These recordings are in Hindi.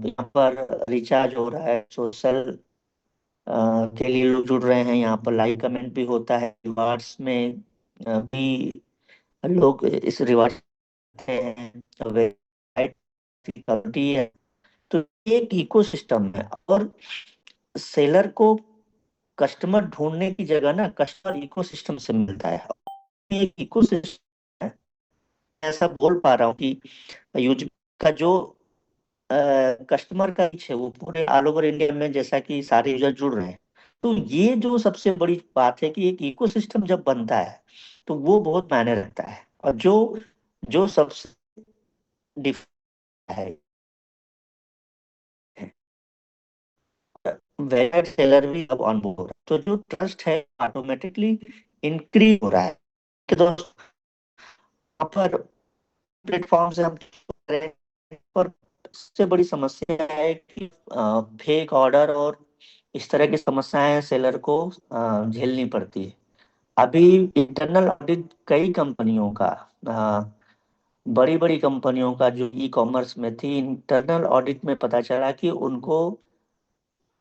यहाँ पर रिचार्ज हो रहा है, सोशल के लिए लोग जुड़ रहे हैं, यहाँ पर लाइक कमेंट भी होता है, रिवार्ड्स में भी लोग इस रिवार्ड हैं, वेबसाइट करती है। तो ये एक इकोसिस्टम है, और सेलर को कस्टमर ढूंढने की जगह ना कस्टमर इकोसिस्टम से मिलता है। ये एक इकोसिस्टम है, ऐसा बोल पा रहा हूँ कि यूज का जो कस्टमर का reach है वो पूरे ऑल ओवर इंडिया में, जैसा कि सारे यूजर जुड़ रहे हैं। तो ये जो सबसे बड़ी बात है कि एक इकोसिस्टम जब बनता है तो वो बहुत मायने रखता है। और जो जो सबसे डिफ है, वेब सेलर भी अब ऑन बोर्ड हो रहा है, तो जो ट्रस्ट है ऑटोमेटिकली इंक्रीज हो रहा है कि दोस्तों पर प्लेटफॉर्म से हम पर सबसे बड़ी समस्या है कि फेक ऑर्डर और इस तरह की समस्याएं सेलर को झेलनी पड़ती है। अभी इंटरनल ऑडिट कई कंपनियों का, बड़ी बड़ी कंपनियों का जो ई कॉमर्स में थी, इंटरनल ऑडिट में पता चला कि उनको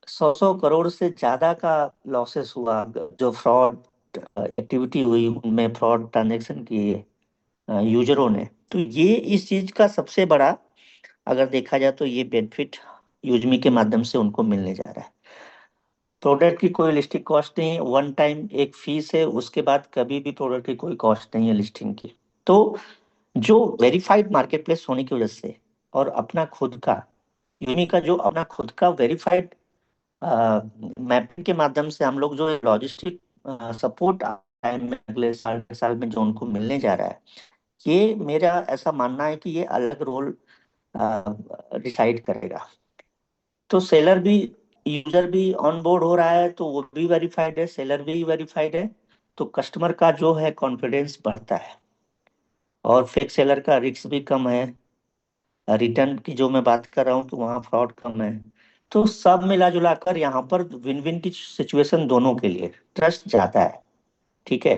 100 करोड़ से ज्यादा का लॉसेस हुआ। जो फ्रॉड एक्टिविटी हुई, उनमें फ्रॉड ट्रांजेक्शन किए यूजरों ने। तो ये इस चीज का सबसे बड़ा, अगर देखा जाए तो ये बेनिफिट यूजमी के माध्यम से उनको मिलने जा रहा है। प्रोडक्ट की कोई लिस्टिंग कॉस्ट नहीं, वन टाइम एक फीस है, उसके बाद कभी भी प्रोडक्ट की कोई कॉस्ट नहीं है लिस्टिंग की। तो जो वेरीफाइड मार्केट प्लेस होने की वजह से, और अपना खुद का यूजमी का जो अपना खुद का वेरीफाइड मैपिंग के माध्यम से हम लोग जो लॉजिस्टिक सपोर्ट टाइम में अगले साल में जो उनको मिलने जा रहा है, ये मेरा ऐसा मानना है कि ये अलग रोल डिसाइड करेगा। तो सेलर भी, यूजर भी ऑन बोर्ड हो रहा है तो वो भी वेरीफाइड है, सेलर भी वेरीफाइड है, तो कस्टमर का जो है कॉन्फिडेंस बढ़ता है, और फेक सेलर का रिस्क भी कम है। रिटर्न की जो मैं बात कर रहा हूँ तो वहाँ फ्रॉड कम है। तो सब मिला जुला कर यहाँ पर विन विन की सिचुएशन दोनों के लिए, ट्रस्ट जाता है। ठीक है।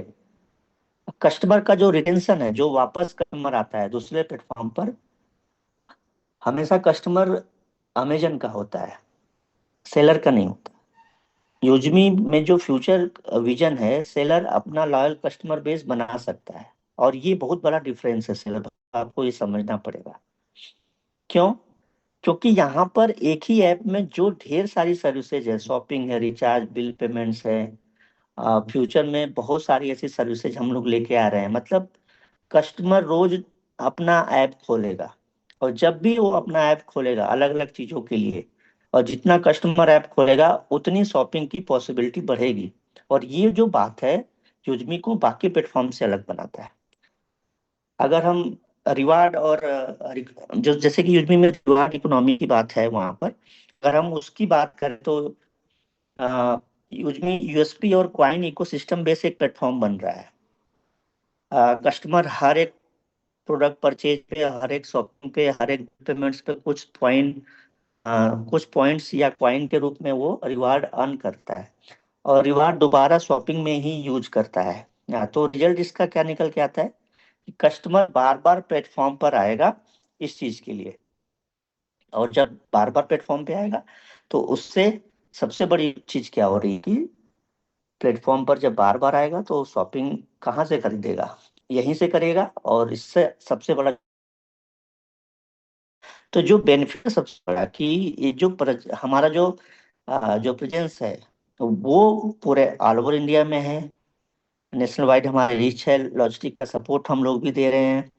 कस्टमर का जो रिटेंशन है, जो वापस कस्टमर आता है दूसरे प्लेटफॉर्म पर, हमेशा कस्टमर अमेजन का होता है, सेलर का नहीं होता। यूजमी में जो फ्यूचर विजन है, सेलर अपना लॉयल कस्टमर बेस बना सकता है, और ये बहुत बड़ा डिफरेंस है सेलर, आपको ये समझना पड़ेगा। क्यों? क्योंकि यहाँ पर एक ही ऐप में जो ढेर सारी सर्विसेज है, शॉपिंग है, रिचार्ज, बिल पेमेंट्स है, फ्यूचर में बहुत सारी ऐसी सर्विसेज हम लोग लेके आ रहे हैं। मतलब कस्टमर रोज अपना ऐप खोलेगा, और जब भी वो अपना ऐप खोलेगा अलग अलग चीजों के लिए, और जितना कस्टमर ऐप खोलेगा उतनी शॉपिंग की पॉसिबिलिटी बढ़ेगी। और ये जो बात है, यूजमी को बाकी प्लेटफॉर्म से अलग बनाता है। अगर हम रिवार्ड और जो जैसे कि यूजमी में रिवार्ड इकोनॉमी की बात है, वहां पर अगर हम उसकी बात करें तो यूजमी यूएसपी और क्वाइन इकोसिस्टम बेस एक प्लेटफॉर्म बन रहा है। कस्टमर हर एक प्रोडक्ट परचेज पे, हर एक शॉपिंग पे, हर एक पेमेंट्स पे कुछ पॉइंट्स या क्वाइन के रूप में वो रिवार्ड अर्न करता है, और रिवार्ड दोबारा शॉपिंग में ही यूज करता है। तो रिजल्ट इसका क्या निकल के आता है कि कस्टमर बार बार प्लेटफॉर्म पर आएगा इस चीज के लिए। और जब बार बार प्लेटफॉर्म पे आएगा तो उससे सबसे बड़ी चीज क्या हो रही है कि प्लेटफॉर्म पर जब बार बार आएगा तो शॉपिंग कहाँ से खरीदेगा? यहीं से करेगा। और इससे सबसे बड़ा, तो जो बेनिफिट है सबसे बड़ा कि ये जो हमारा जो जो प्रेजेंस है वो पूरे ऑल ओवर इंडिया में है, नेशनल वाइड हमारी रीच है, लॉजिस्टिक का सपोर्ट हम लोग भी दे रहे हैं।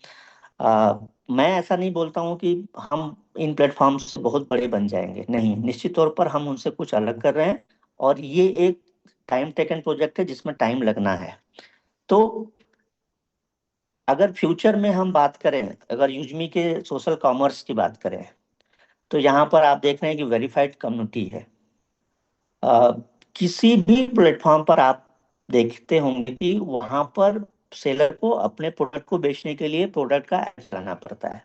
मैं ऐसा नहीं बोलता हूँ कि हम इन प्लेटफॉर्म से बहुत बड़े बन जाएंगे, नहीं, निश्चित तौर पर हम उनसे कुछ अलग कर रहे हैं, और ये एक टाइम टेकन प्रोजेक्ट है जिसमें टाइम लगना है। तो अगर फ्यूचर में हम बात करें, अगर यूजमी के सोशल कॉमर्स की बात करें, तो यहाँ पर आप देख रहे हैं कि वेरीफाइड कम्युनिटी है। अ, किसी भी प्लेटफॉर्म पर आप देखते होंगे कि वहां पर सेलर को अपने प्रोडक्ट को बेचने के लिए प्रोडक्ट का ऐड लाना पड़ता है।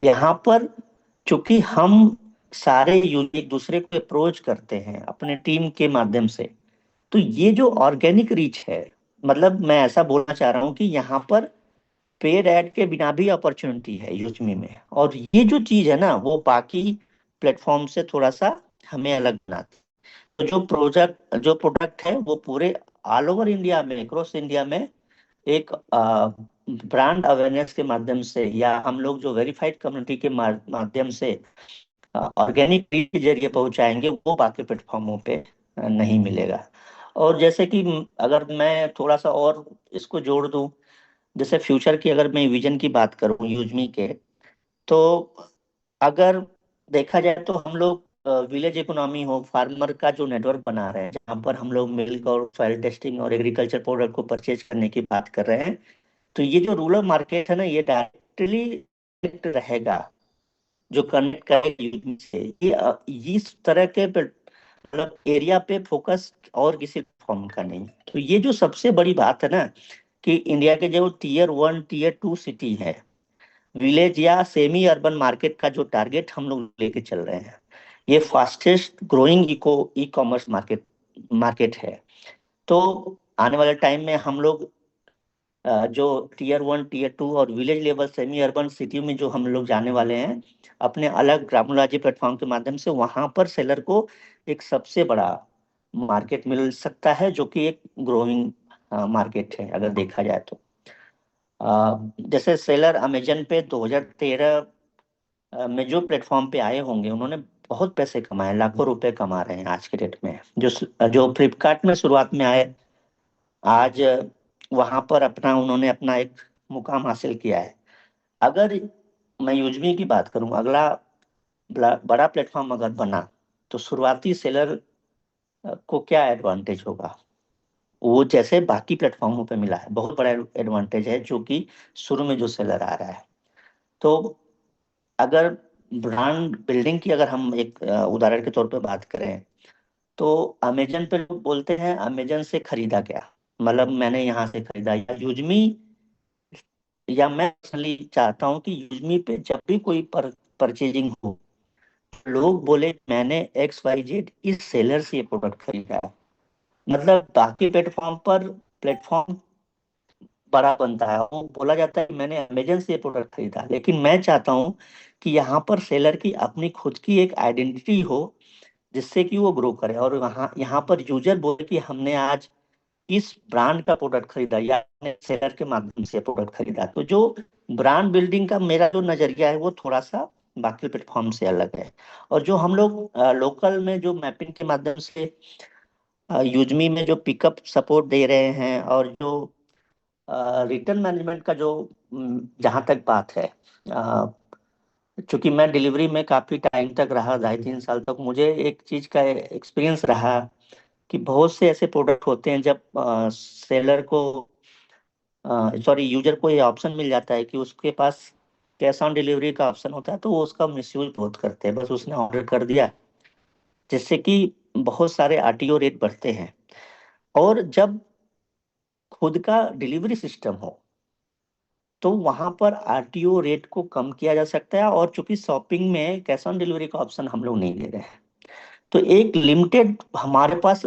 यहाँ पर चूंकि हम सारे यूजर एक दूसरे को अप्रोच करते हैं अपने टीम के माध्यम से, तो ये जो ऑर्गेनिक रीच है, मतलब मैं ऐसा बोलना चाह रहा हूँ कि यहाँ पर पेड ऐड के बिना भी अपॉर्चुनिटी है यूजमी में। और ये जो चीज है ना, वो बाकी प्लेटफॉर्म से थोड़ा सा हमें अलग बनाती है। तो जो प्रोडक्ट है वो पूरे ऑल ओवर इंडिया में, क्रॉस इंडिया में एक ब्रांड अवेयरनेस के माध्यम से, या हम लोग जो वेरीफाइड कम्युनिटी के माध्यम से ऑर्गेनिक के जरिए पहुंचाएंगे, वो बाकी प्लेटफॉर्मों पे नहीं मिलेगा। और जैसे कि अगर मैं थोड़ा सा और इसको जोड़ दूं, जैसे फ्यूचर की अगर मैं विजन की बात करूं यूजमी के, तो अगर देखा जाए तो हम लोग विलेज इकोनॉमी हो, फार्मर का जो नेटवर्क बना रहे हैं, जहाँ पर हम लोग मिल्क और सॉइल टेस्टिंग और एग्रीकल्चर प्रोडक्ट को परचेज करने की बात कर रहे हैं, तो ये जो रूरल मार्केट है ना, ये डायरेक्टली रहेगा, जो कनेक्ट करेगा यूजमी से। इस तरह के मतलब एरिया पे फोकस और किसी फॉर्म का नहीं। तो ये जो सबसे बड़ी बात है ना, कि इंडिया के जो टियर 1 टियर 2 सिटी है, विलेज या सेमी अर्बन मार्केट का जो टारगेट हम लोग लेके चल रहे हैं, ये fastest growing e commerce market है। तो आने वाले टाइम में हम लोग जो टियर 1 टियर 2 और village level semi urban city में जो हम लोग जाने वाले हैं, अपने अलग ग्रामोलॉजी प्लेटफॉर्म के माध्यम से, वहां पर सेलर को एक सबसे बड़ा मार्केट मिल सकता है, जो कि एक ग्रोइंग मार्केट है अगर देखा जाए तो। जैसे सेलर अमेजन पे 2013 में जो प्लेटफॉर्म पे आए होंगे, उन्होंने बहुत पैसे कमाए, लाखों रुपए कमा रहे हैं आज के डेट में। जो जो फ्लिपकार्ट में शुरुआत में आए, आज वहां पर उन्होंने अपना एक मुकाम हासिल किया है। अगर मैं यूजमी की बात करूं, अगला बड़ा प्लेटफॉर्म अगर बना, तो शुरुआती सेलर को क्या एडवांटेज होगा? वो जैसे बाकी प्लेटफॉर्मों पे मिला है, बहुत बड़ा एडवांटेज है, जो कि शुरू में जो सेलर आ रहा है। तो अगर ब्रांड बिल्डिंग की अगर हम एक उदाहरण के तौर पे बात करें, तो अमेजन पे लोग बोलते हैं अमेजन से खरीदा क्या, मतलब मैंने यहाँ से खरीदा, या यूजमी, या मैं पर्सनली चाहता हूँ कि यूजमी पे जब भी कोई परचेजिंग हो, लोग बोले मैंने XYZ इस सेलर से ये प्रोडक्ट खरीदा है। मतलब बाकी प्लेटफॉर्म बड़ा बनता है, वो बोला जाता है कि मैंने अमेजन से ये प्रोडक्ट खरीदा, लेकिन मैं चाहता हूँ कि यहाँ पर सेलर की अपनी खुद की एक आइडेंटिटी हो, जिससे कि वो ग्रो करे, और वहाँ यहाँ पर यूजर बोले कि हमने आज इस ब्रांड का प्रोडक्ट खरीदा, या हमने सेलर के माध्यम से प्रोडक्ट खरीदा। तो जो ब्रांड बिल्डिंग का मेरा जो नजरिया है, वो थोड़ा सा बाकी प्लेटफॉर्म से अलग है। और जो हम लोग लोकल में जो मैपिंग के माध्यम से यूजमी में जो पिकअप सपोर्ट दे रहे हैं, और जो रिटर्न मैनेजमेंट का जो जहाँ तक बात है, चूंकि मैं डिलीवरी में काफी टाइम तक रहा, 2.5 3 साल तक, मुझे एक चीज का एक्सपीरियंस रहा कि बहुत से ऐसे प्रोडक्ट होते हैं, जब सेलर को, सॉरी, यूजर को ये ऑप्शन मिल जाता है कि उसके पास कैश ऑन डिलीवरी का ऑप्शन होता है, तो वो उसका मिसयूज बहुत करते हैं। बस उसने ऑर्डर कर दिया, जिससे कि बहुत सारे RTO रेट बढ़ते हैं। और जब खुद का डिलीवरी सिस्टम हो, तो वहां पर RTO रेट को कम किया जा सकता है। और चूंकि शॉपिंग में कैश ऑन डिलीवरी का ऑप्शन हम लोग नहीं दे रहे हैं, तो एक लिमिटेड हमारे पास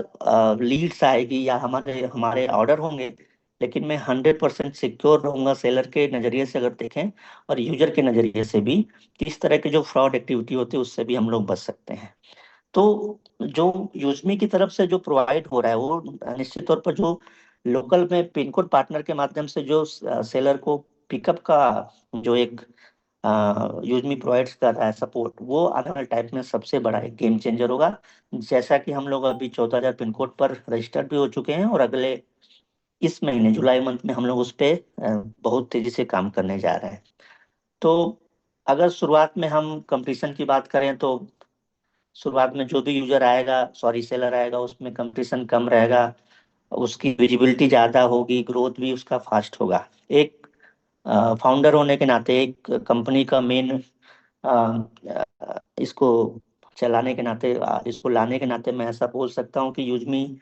लीड्स आएगी, या हमारे हमारे ऑर्डर होंगे, लेकिन मैं 100% सिक्योर रहूंगा सेलर के नजरिए से अगर देखें, और यूजर के नजरिए से भी, कि इस तरह के जो फ्रॉड एक्टिविटी होती है उससे भी हम लोग बच सकते हैं। तो जो यूजमी की तरफ से जो प्रोवाइड हो रहा है, वो निश्चित तौर पर जो लोकल में पिन कोड पार्टनर के माध्यम से जो सेलर को पिकअप का जो एक यूजमी प्रोवाइड्स कर रहा है सपोर्ट, वो आने वाले टाइम में सबसे बड़ा एक गेम चेंजर होगा। जैसा कि हम लोग अभी 14,000 पिन कोड पर रजिस्टर्ड भी हो चुके हैं, और अगले इस महीने जुलाई मंथ में हम लोग उस पे बहुत तेजी से काम करने जा रहे हैं। तो अगर शुरुआत में हम कंपटीशन की बात करें, तो शुरुआत में जो भी यूजर आएगा, सॉरी सेलर आएगा, उसमें कंपटीशन कम रहेगा, उसकी विजिबिलिटी ज्यादा होगी, ग्रोथ भी उसका फास्ट होगा। एक फाउंडर होने के नाते, एक कंपनी का मेन इसको चलाने के नाते, इसको लाने के नाते, मैं ऐसा बोल सकता हूँ कि यूजमी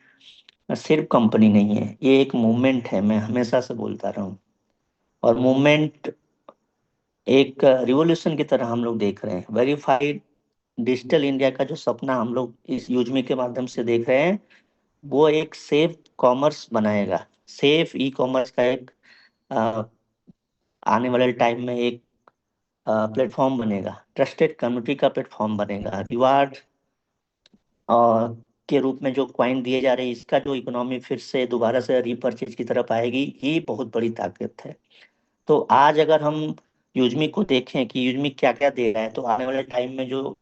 सिर्फ कंपनी नहीं है, ये एक मूवमेंट है। मैं हमेशा से बोलता रहा हूँ, और मूवमेंट एक रिवॉल्यूशन की तरह हम लोग देख रहे हैं। वेरीफाइड डिजिटल इंडिया का जो सपना हम लोग इस यूजमी के माध्यम से देख रहे हैं, वो एक सेफ कॉमर्स बनाएगा, सेफ ई कॉमर्स का एक अ, आने वाले टाइम में एक प्लेटफॉर्म बनेगा, ट्रस्टेड कम्युनिटी का प्लेटफॉर्म बनेगा, रिवार्ड और के रूप में जो कॉइन दिए जा रहे हैं, इसका जो इकोनॉमी फिर से दोबारा से रीपरचेज की तरफ आएगी, ये बहुत बड़ी ताकत है। तो आज अगर हम यूजमी को देखें कि यूजमी क्या क्या दे रहा है, तो आने वाले टाइम में जो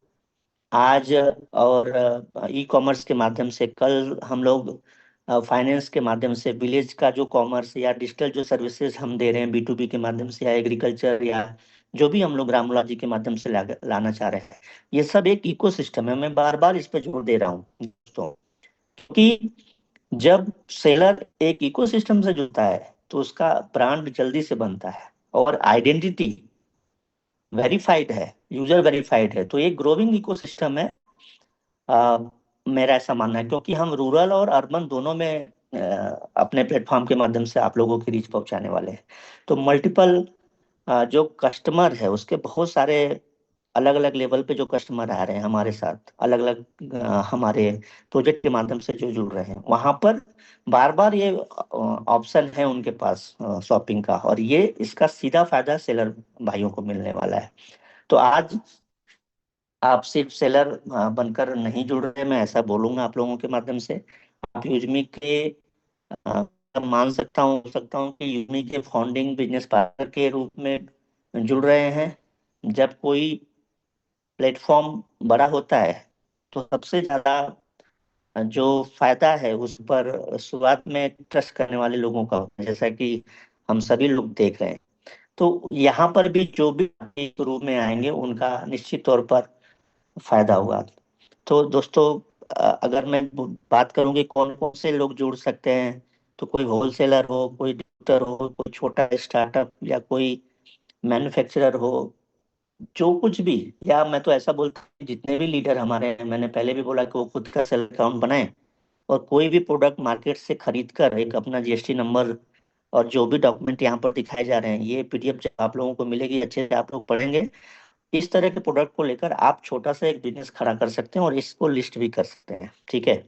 आज और ई कॉमर्स के माध्यम से, कल हम लोग फाइनेंस के माध्यम से, विलेज का जो कॉमर्स या डिजिटल जो सर्विसेज हम दे रहे हैं B2B के माध्यम से, या एग्रीकल्चर, या जो भी हम लोग ग्रामोलॉजी के माध्यम से लाना चाह रहे हैं, ये सब एक इकोसिस्टम है। मैं बार बार इस पे जोर दे रहा हूँ दोस्तों, क्योंकि जब सेलर एक इकोसिस्टम से जुड़ता है तो उसका ब्रांड जल्दी से बनता है, और आइडेंटिटी वेरीफाइड है, यूजर वेरीफाइड है, तो ये ग्रोइंग इकोसिस्टम है। आ, मेरा ऐसा मानना है, क्योंकि हम रूरल और अर्बन दोनों में अपने प्लेटफॉर्म के माध्यम से आप लोगों की रीच पहुंचाने वाले हैं। तो मल्टीपल जो कस्टमर है, उसके बहुत सारे अलग अलग लेवल पे जो कस्टमर आ रहे हैं हमारे साथ, अलग अलग हमारे प्रोजेक्ट के माध्यम से जो जुड़ रहे हैं, वहां पर बार बार ये ऑप्शन है उनके पास शॉपिंग का, और ये इसका सीधा फायदा सेलर भाइयों को मिलने वाला है। तो आज आप सिर्फ सेलर बनकर नहीं जुड़ रहे, मैं ऐसा बोलूंगा आप लोगों के माध्यम से। आप यूजमी के मान सकता हूँ कि यूजमी के फाउंडिंग बिजनेस पार्टनर के रूप में जुड़ रहे हैं। जब कोई प्लेटफॉर्म बड़ा होता है तो सबसे ज्यादा जो फायदा है उस पर शुरुआत में ट्रस्ट करने वाले लोगों का होता है, जैसा कि हम सभी लोग देख रहे हैं। तो यहाँ पर भी जो भी शुरू में आएंगे उनका निश्चित तौर पर फायदा होगा। तो दोस्तों, अगर मैं बात करूं कि कौन कौन से लोग जुड़ सकते हैं, तो कोई होलसेलर हो, कोई डिस्ट्रीब्यूटर हो, कोई छोटा स्टार्टअप, या कोई मैन्युफैक्चरर हो, जो कुछ भी, या मैं तो ऐसा बोलता हूँ जितने भी लीडर हमारे हैं, मैंने पहले भी बोला कि वो खुद का सेल अकाउंट बनाएं, और कोई भी प्रोडक्ट मार्केट से खरीद कर एक अपना GST नंबर और जो भी डॉक्यूमेंट यहाँ पर दिखाए जा रहे हैं, ये PDF जब आप लोगों को मिलेगी, अच्छे से आप लोग पढ़ेंगे, इस तरह के प्रोडक्ट को लेकर आप छोटा सा एक बिजनेस खड़ा कर सकते हैं और इसको लिस्ट भी कर सकते हैं। ठीक है,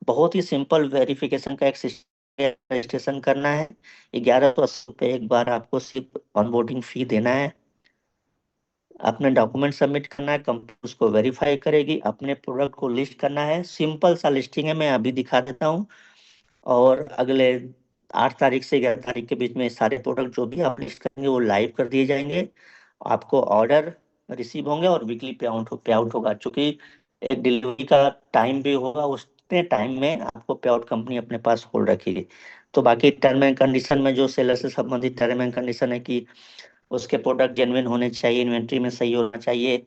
बहुत ही सिंपल वेरिफिकेशन का एक सिस्टम, रजिस्ट्रेशन करना है, 1180 रुपये एक बार आपको सिर्फ ऑनबोर्डिंग फी देना है, अपने डॉक्यूमेंट सबमिट करना है, कंपनी उसको वेरीफाई करेगी, अपने प्रोडक्ट को लिस्ट करना है। सिंपल सा लिस्टिंग है, मैं अभी दिखा देता हूँ, और अगले 8 तारीख से 11 तारीख के बीच में सारे प्रोडक्ट जो भी आप लिस्ट करेंगे वो लाइव कर दिए जाएंगे, आपको ऑर्डर रिसीव होंगे और वीकली पे आउट होगा। चूंकि एक डिलीवरी का टाइम भी होगा, उतने टाइम में आपको पे आउट कंपनी अपने पास होल्ड रखेगी। तो बाकी टर्म एंड कंडीशन में जो सेलर से संबंधित टर्म एंड कंडीशन है कि उसके प्रोडक्ट जेन्युइन होने चाहिए, इन्वेंट्री में सही होना चाहिए,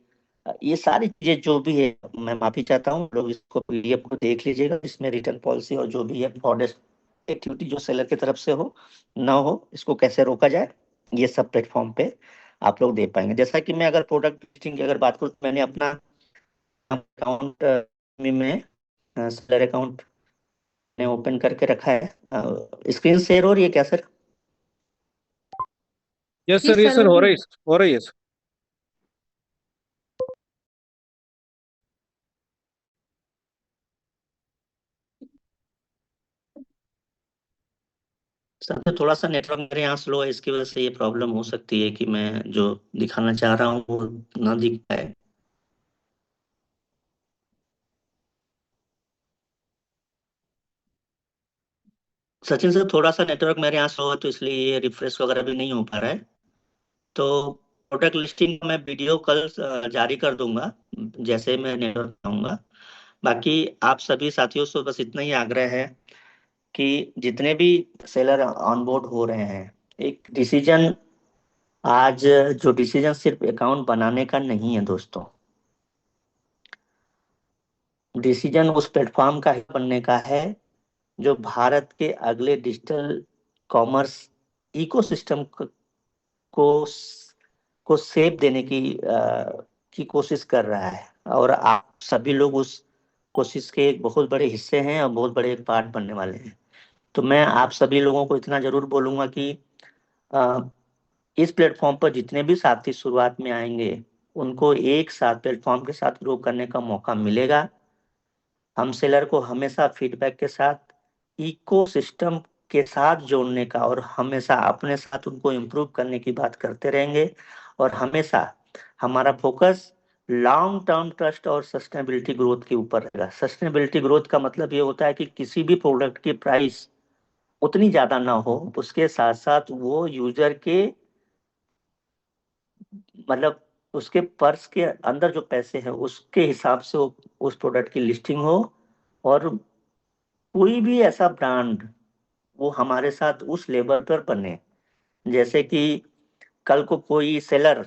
ये सारी चीजें जो भी है, मैं माफी चाहता हूँ, लोग इसको PDF को देख लीजिएगा, इसमें रिटर्न पॉलिसी और जो भी है फ्रॉड एक्टिविटी जो सेलर की तरफ से हो, ना हो, इसको कैसे रोका जाए, ये सब प्लेटफॉर्म पे आप लोग दे पाएंगे। जैसा कि मैं अगर प्रोडक्ट लिस्टिंग की अगर बात करूँ, तो मैंने अपना अकाउंट में सेलर अकाउंट ने ओपन करके रखा है। स्क्रीन शेयर हो रही है क्या सर? यस जी सर, यस सर, सर, हो हो रही। रही, हो रही है sir। सर तो थोड़ा सा नेटवर्क मेरे यहाँ स्लो है, इसकी वजह से ये प्रॉब्लम हो सकती है कि मैं जो दिखाना चाह रहा हूँ वो ना दिख पाए। सचिन सर, थोड़ा सा नेटवर्क मेरे यहाँ स्लो है, तो इसलिए ये रिफ्रेश वगैरह भी नहीं हो पा रहा है। तो प्रोडक्ट लिस्टिंग मैं वीडियो कल जारी कर दूंगा जैसे मैं नेटवर्क आऊंगा। बाकी आप सभी साथियों से बस इतना ही आग्रह है कि जितने भी सेलर ऑनबोर्ड हो रहे हैं, एक डिसीजन, आज जो डिसीजन सिर्फ अकाउंट बनाने का नहीं है दोस्तों, डिसीजन उस प्लेटफॉर्म का ही बनने का है जो भारत के अगले डिजिटल कॉमर्स इकोसिस्टम को को सेप देने की कोशिश कर रहा है, और आप सभी लोग उस कोशिश के एक बहुत बड़े हिस्से हैं और बहुत बड़े एक पार्ट बनने वाले हैं। तो मैं आप सभी लोगों को इतना जरूर बोलूंगा कि अ, इस प्लेटफॉर्म पर जितने भी साथी शुरुआत में आएंगे, उनको एक साथ प्लेटफॉर्म के साथ ग्रो करने का मौका मिलेगा। हम सेलर को हमेशा फीडबैक के साथ इको सिस्टम के साथ जोड़ने का और हमेशा अपने साथ उनको इम्प्रूव करने की बात करते रहेंगे, और हमेशा हमारा फोकस लॉन्ग टर्म ट्रस्ट और सस्टेनेबिलिटी ग्रोथ के ऊपर रहेगा। सस्टेनेबिलिटी ग्रोथ का मतलब ये होता है कि किसी भी प्रोडक्ट की प्राइस उतनी ज्यादा ना हो, उसके साथ साथ वो यूजर के मतलब उसके पर्स के अंदर जो पैसे हैं उसके हिसाब से उस प्रोडक्ट की लिस्टिंग हो, और कोई भी ऐसा ब्रांड वो हमारे साथ उस लेवल पर बने। जैसे कि कल को कोई सेलर,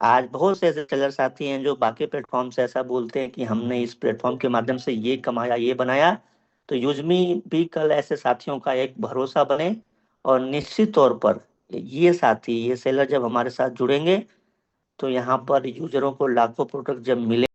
आज बहुत से ऐसे सेलर्स आती हैं जो बाकी प्लेटफॉर्म से ऐसा बोलते हैं कि हमने इस प्लेटफॉर्म के माध्यम से ये कमाया, ये बनाया। तो यूजमी भी कल ऐसे साथियों का एक भरोसा बने, और निश्चित तौर पर ये साथी, ये सेलर जब हमारे साथ जुड़ेंगे तो यहाँ पर यूजरों को लाखों प्रोडक्ट जब मिले